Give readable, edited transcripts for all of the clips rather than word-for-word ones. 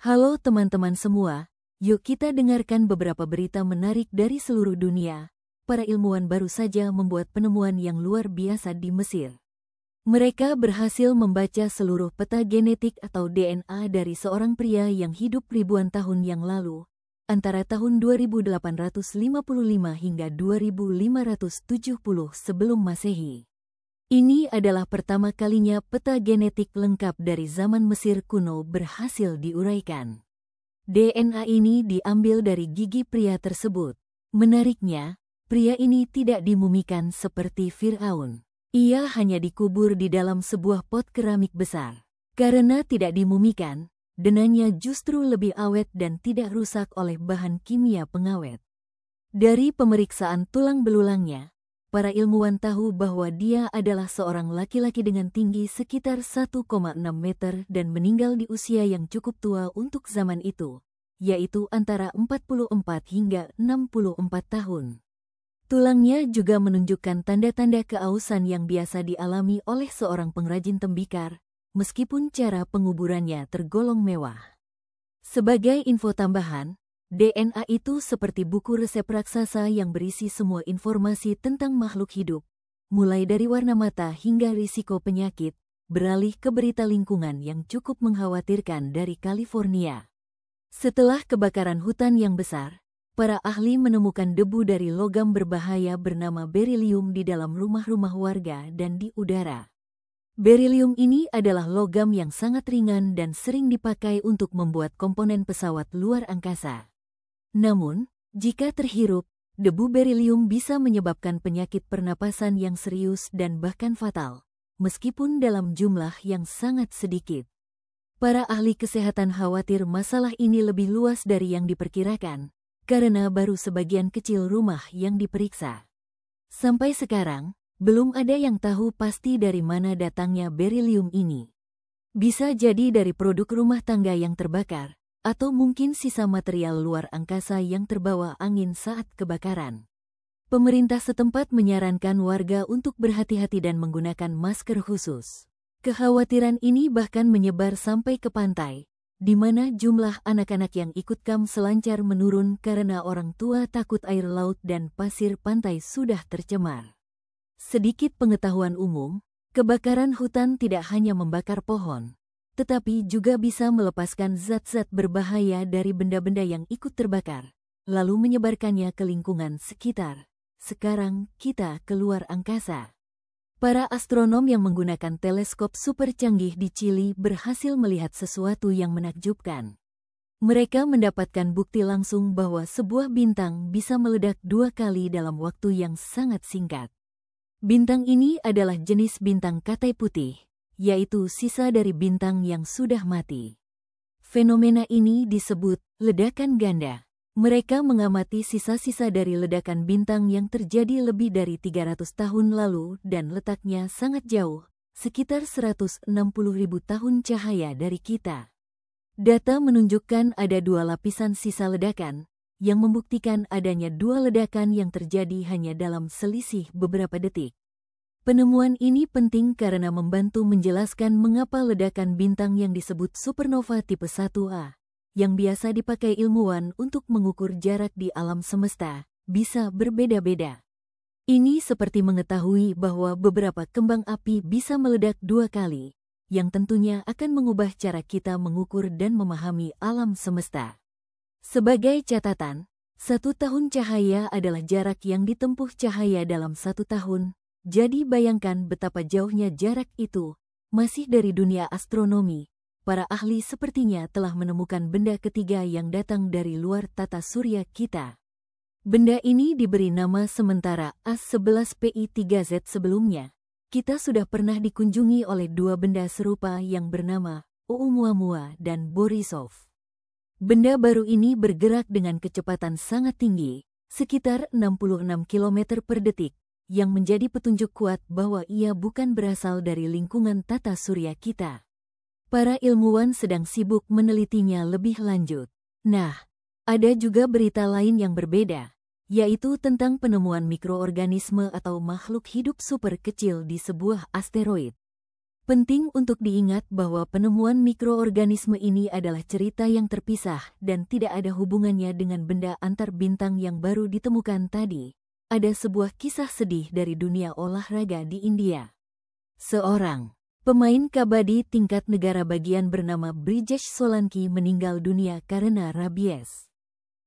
Halo teman-teman semua, yuk kita dengarkan beberapa berita menarik dari seluruh dunia. Para ilmuwan baru saja membuat penemuan yang luar biasa di Mesir. Mereka berhasil membaca seluruh peta genetik atau DNA dari seorang pria yang hidup ribuan tahun yang lalu, antara tahun 2855 hingga 2570 sebelum Masehi. Ini adalah pertama kalinya peta genetik lengkap dari zaman Mesir kuno berhasil diuraikan. DNA ini diambil dari gigi pria tersebut. Menariknya, pria ini tidak dimumikan seperti Fir'aun. Ia hanya dikubur di dalam sebuah pot keramik besar. Karena tidak dimumikan, denanya justru lebih awet dan tidak rusak oleh bahan kimia pengawet. Dari pemeriksaan tulang belulangnya, para ilmuwan tahu bahwa dia adalah seorang laki-laki dengan tinggi sekitar 1,6 meter dan meninggal di usia yang cukup tua untuk zaman itu, yaitu antara 44 hingga 64 tahun. Tulangnya juga menunjukkan tanda-tanda keausan yang biasa dialami oleh seorang pengrajin tembikar, meskipun cara penguburannya tergolong mewah. Sebagai info tambahan, DNA itu seperti buku resep raksasa yang berisi semua informasi tentang makhluk hidup, mulai dari warna mata hingga risiko penyakit, beralih ke berita lingkungan yang cukup mengkhawatirkan dari California. Setelah kebakaran hutan yang besar, para ahli menemukan debu dari logam berbahaya bernama berilium di dalam rumah-rumah warga dan di udara. Berilium ini adalah logam yang sangat ringan dan sering dipakai untuk membuat komponen pesawat luar angkasa. Namun, jika terhirup, debu berilium bisa menyebabkan penyakit pernapasan yang serius dan bahkan fatal, meskipun dalam jumlah yang sangat sedikit. Para ahli kesehatan khawatir masalah ini lebih luas dari yang diperkirakan, karena baru sebagian kecil rumah yang diperiksa. Sampai sekarang, belum ada yang tahu pasti dari mana datangnya berilium ini. Bisa jadi dari produk rumah tangga yang terbakar, atau mungkin sisa material luar angkasa yang terbawa angin saat kebakaran. Pemerintah setempat menyarankan warga untuk berhati-hati dan menggunakan masker khusus. Kekhawatiran ini bahkan menyebar sampai ke pantai, di mana jumlah anak-anak yang ikut kamp selancar menurun karena orang tua takut air laut dan pasir pantai sudah tercemar. Sedikit pengetahuan umum, kebakaran hutan tidak hanya membakar pohon, tetapi juga bisa melepaskan zat-zat berbahaya dari benda-benda yang ikut terbakar, lalu menyebarkannya ke lingkungan sekitar. Sekarang kita keluar angkasa. Para astronom yang menggunakan teleskop super canggih di Chili berhasil melihat sesuatu yang menakjubkan. Mereka mendapatkan bukti langsung bahwa sebuah bintang bisa meledak 2 kali dalam waktu yang sangat singkat. Bintang ini adalah jenis bintang katai putih, yaitu sisa dari bintang yang sudah mati. Fenomena ini disebut ledakan ganda. Mereka mengamati sisa-sisa dari ledakan bintang yang terjadi lebih dari 300 tahun lalu dan letaknya sangat jauh, sekitar 160.000 tahun cahaya dari kita. Data menunjukkan ada 2 lapisan sisa ledakan, yang membuktikan adanya 2 ledakan yang terjadi hanya dalam selisih beberapa detik. Penemuan ini penting karena membantu menjelaskan mengapa ledakan bintang yang disebut supernova tipe 1A, yang biasa dipakai ilmuwan untuk mengukur jarak di alam semesta, bisa berbeda-beda. Ini seperti mengetahui bahwa beberapa kembang api bisa meledak 2 kali, yang tentunya akan mengubah cara kita mengukur dan memahami alam semesta. Sebagai catatan, 1 tahun cahaya adalah jarak yang ditempuh cahaya dalam 1 tahun. Jadi bayangkan betapa jauhnya jarak itu. Masih dari dunia astronomi, para ahli sepertinya telah menemukan benda ketiga yang datang dari luar tata surya kita. Benda ini diberi nama sementara AS11PI3Z sebelumnya. Kita sudah pernah dikunjungi oleh 2 benda serupa yang bernama Oumuamua dan Borisov. Benda baru ini bergerak dengan kecepatan sangat tinggi, sekitar 66 km per detik. Yang menjadi petunjuk kuat bahwa ia bukan berasal dari lingkungan tata surya kita. Para ilmuwan sedang sibuk menelitinya lebih lanjut. Nah, ada juga berita lain yang berbeda, yaitu tentang penemuan mikroorganisme atau makhluk hidup super kecil di sebuah asteroid. Penting untuk diingat bahwa penemuan mikroorganisme ini adalah cerita yang terpisah dan tidak ada hubungannya dengan benda antar bintang yang baru ditemukan tadi. Ada sebuah kisah sedih dari dunia olahraga di India. Seorang pemain kabadi tingkat negara bagian bernama Brijesh Solanki meninggal dunia karena rabies.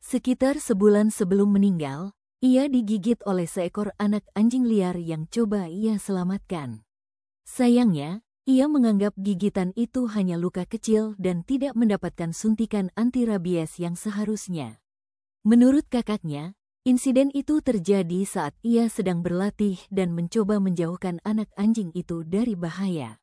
Sekitar sebulan sebelum meninggal, ia digigit oleh seekor anak anjing liar yang coba ia selamatkan. Sayangnya, ia menganggap gigitan itu hanya luka kecil dan tidak mendapatkan suntikan anti rabies yang seharusnya. Menurut kakaknya, insiden itu terjadi saat ia sedang berlatih dan mencoba menjauhkan anak anjing itu dari bahaya.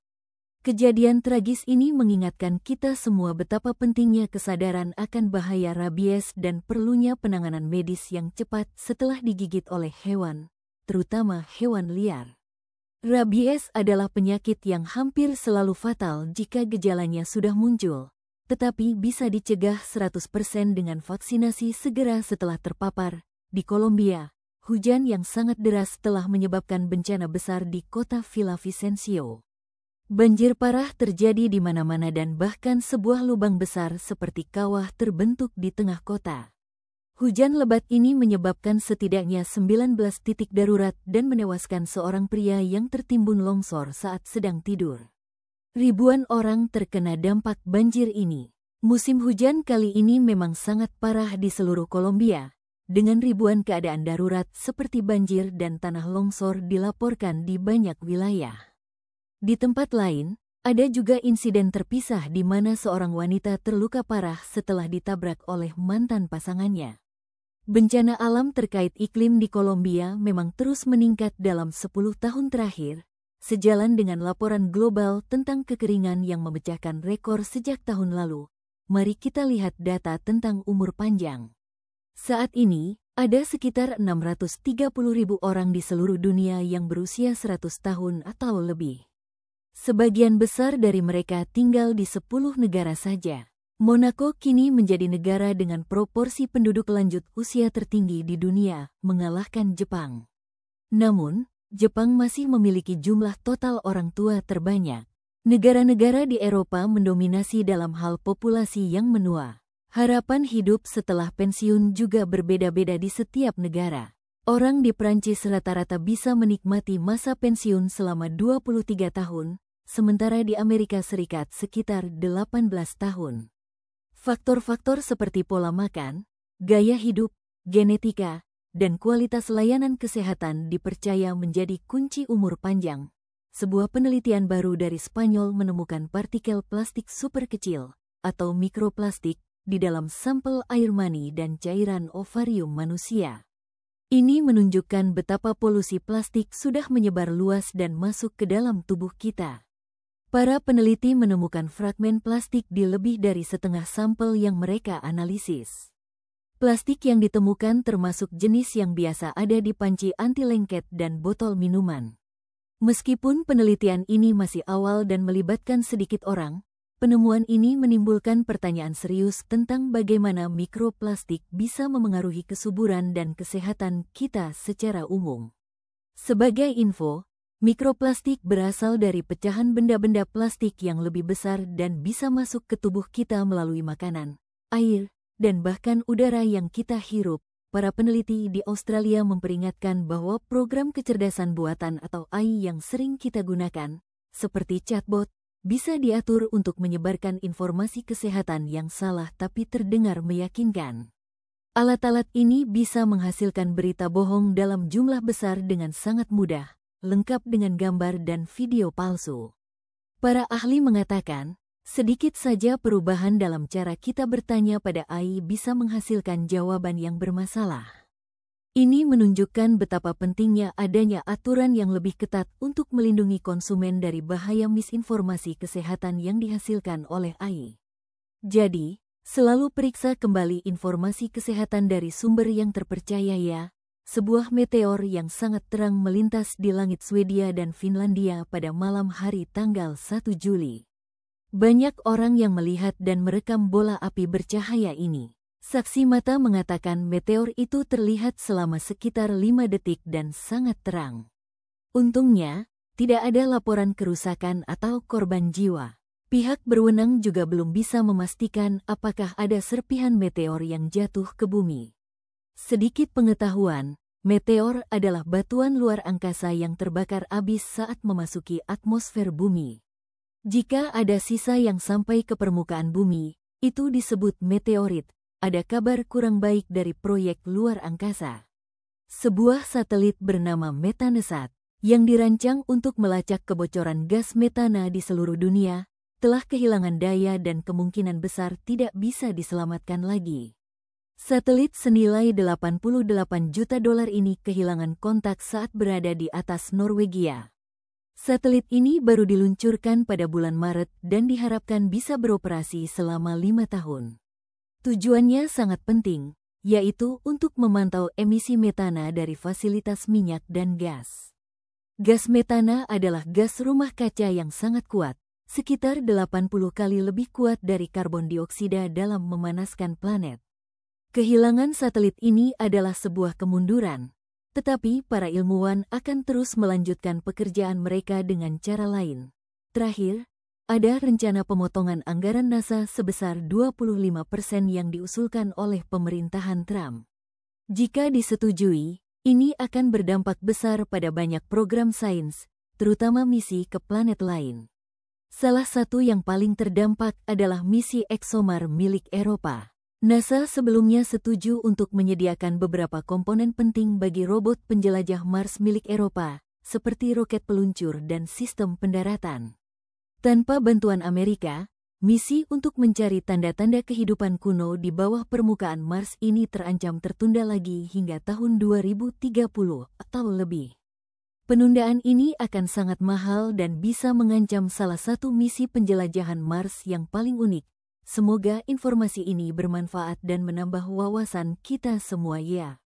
Kejadian tragis ini mengingatkan kita semua betapa pentingnya kesadaran akan bahaya rabies dan perlunya penanganan medis yang cepat setelah digigit oleh hewan, terutama hewan liar. Rabies adalah penyakit yang hampir selalu fatal jika gejalanya sudah muncul, tetapi bisa dicegah 100% dengan vaksinasi segera setelah terpapar. Di Kolombia, hujan yang sangat deras telah menyebabkan bencana besar di kota Villavicencio. Banjir parah terjadi di mana-mana dan bahkan sebuah lubang besar seperti kawah terbentuk di tengah kota. Hujan lebat ini menyebabkan setidaknya 19 titik darurat dan menewaskan seorang pria yang tertimbun longsor saat sedang tidur. Ribuan orang terkena dampak banjir ini. Musim hujan kali ini memang sangat parah di seluruh Kolombia, dengan ribuan keadaan darurat seperti banjir dan tanah longsor dilaporkan di banyak wilayah. Di tempat lain, ada juga insiden terpisah di mana seorang wanita terluka parah setelah ditabrak oleh mantan pasangannya. Bencana alam terkait iklim di Kolombia memang terus meningkat dalam 10 tahun terakhir, sejalan dengan laporan global tentang kekeringan yang memecahkan rekor sejak tahun lalu. Mari kita lihat data tentang umur panjang. Saat ini, ada sekitar 630.000 orang di seluruh dunia yang berusia 100 tahun atau lebih. Sebagian besar dari mereka tinggal di 10 negara saja. Monaco kini menjadi negara dengan proporsi penduduk lanjut usia tertinggi di dunia, mengalahkan Jepang. Namun, Jepang masih memiliki jumlah total orang tua terbanyak. Negara-negara di Eropa mendominasi dalam hal populasi yang menua. Harapan hidup setelah pensiun juga berbeda-beda di setiap negara. Orang di Prancis rata-rata bisa menikmati masa pensiun selama 23 tahun, sementara di Amerika Serikat sekitar 18 tahun. Faktor-faktor seperti pola makan, gaya hidup, genetika, dan kualitas layanan kesehatan dipercaya menjadi kunci umur panjang. Sebuah penelitian baru dari Spanyol menemukan partikel plastik super kecil, atau mikroplastik, di dalam sampel air mani dan cairan ovarium manusia. Ini menunjukkan betapa polusi plastik sudah menyebar luas dan masuk ke dalam tubuh kita. Para peneliti menemukan fragmen plastik di lebih dari setengah sampel yang mereka analisis. Plastik yang ditemukan termasuk jenis yang biasa ada di panci anti lengket dan botol minuman. Meskipun penelitian ini masih awal dan melibatkan sedikit orang, penemuan ini menimbulkan pertanyaan serius tentang bagaimana mikroplastik bisa memengaruhi kesuburan dan kesehatan kita secara umum. Sebagai info, mikroplastik berasal dari pecahan benda-benda plastik yang lebih besar dan bisa masuk ke tubuh kita melalui makanan, air, dan bahkan udara yang kita hirup. Para peneliti di Australia memperingatkan bahwa program kecerdasan buatan atau AI yang sering kita gunakan, seperti chatbot, bisa diatur untuk menyebarkan informasi kesehatan yang salah tapi terdengar meyakinkan. Alat-alat ini bisa menghasilkan berita bohong dalam jumlah besar dengan sangat mudah, lengkap dengan gambar dan video palsu. Para ahli mengatakan, sedikit saja perubahan dalam cara kita bertanya pada AI bisa menghasilkan jawaban yang bermasalah. Ini menunjukkan betapa pentingnya adanya aturan yang lebih ketat untuk melindungi konsumen dari bahaya misinformasi kesehatan yang dihasilkan oleh AI. Jadi, selalu periksa kembali informasi kesehatan dari sumber yang terpercaya ya. Sebuah meteor yang sangat terang melintas di langit Swedia dan Finlandia pada malam hari tanggal 1 Juli. Banyak orang yang melihat dan merekam bola api bercahaya ini. Saksi mata mengatakan meteor itu terlihat selama sekitar 5 detik dan sangat terang. Untungnya, tidak ada laporan kerusakan atau korban jiwa. Pihak berwenang juga belum bisa memastikan apakah ada serpihan meteor yang jatuh ke bumi. Sedikit pengetahuan, meteor adalah batuan luar angkasa yang terbakar abis saat memasuki atmosfer bumi. Jika ada sisa yang sampai ke permukaan bumi, itu disebut meteorit. Ada kabar kurang baik dari proyek luar angkasa. Sebuah satelit bernama Metanesat, yang dirancang untuk melacak kebocoran gas metana di seluruh dunia, telah kehilangan daya dan kemungkinan besar tidak bisa diselamatkan lagi. Satelit senilai $88 juta ini kehilangan kontak saat berada di atas Norwegia. Satelit ini baru diluncurkan pada bulan Maret dan diharapkan bisa beroperasi selama 5 tahun. Tujuannya sangat penting, yaitu untuk memantau emisi metana dari fasilitas minyak dan gas. Gas metana adalah gas rumah kaca yang sangat kuat, sekitar 80 kali lebih kuat dari karbon dioksida dalam memanaskan planet. Kehilangan satelit ini adalah sebuah kemunduran. Tetapi para ilmuwan akan terus melanjutkan pekerjaan mereka dengan cara lain. Terakhir, ada rencana pemotongan anggaran NASA sebesar 25% yang diusulkan oleh pemerintahan Trump. Jika disetujui, ini akan berdampak besar pada banyak program sains, terutama misi ke planet lain. Salah satu yang paling terdampak adalah misi ExoMars milik Eropa. NASA sebelumnya setuju untuk menyediakan beberapa komponen penting bagi robot penjelajah Mars milik Eropa, seperti roket peluncur dan sistem pendaratan. Tanpa bantuan Amerika, misi untuk mencari tanda-tanda kehidupan kuno di bawah permukaan Mars ini terancam tertunda lagi hingga tahun 2030 atau lebih. Penundaan ini akan sangat mahal dan bisa mengancam salah satu misi penjelajahan Mars yang paling unik. Semoga informasi ini bermanfaat dan menambah wawasan kita semua ya.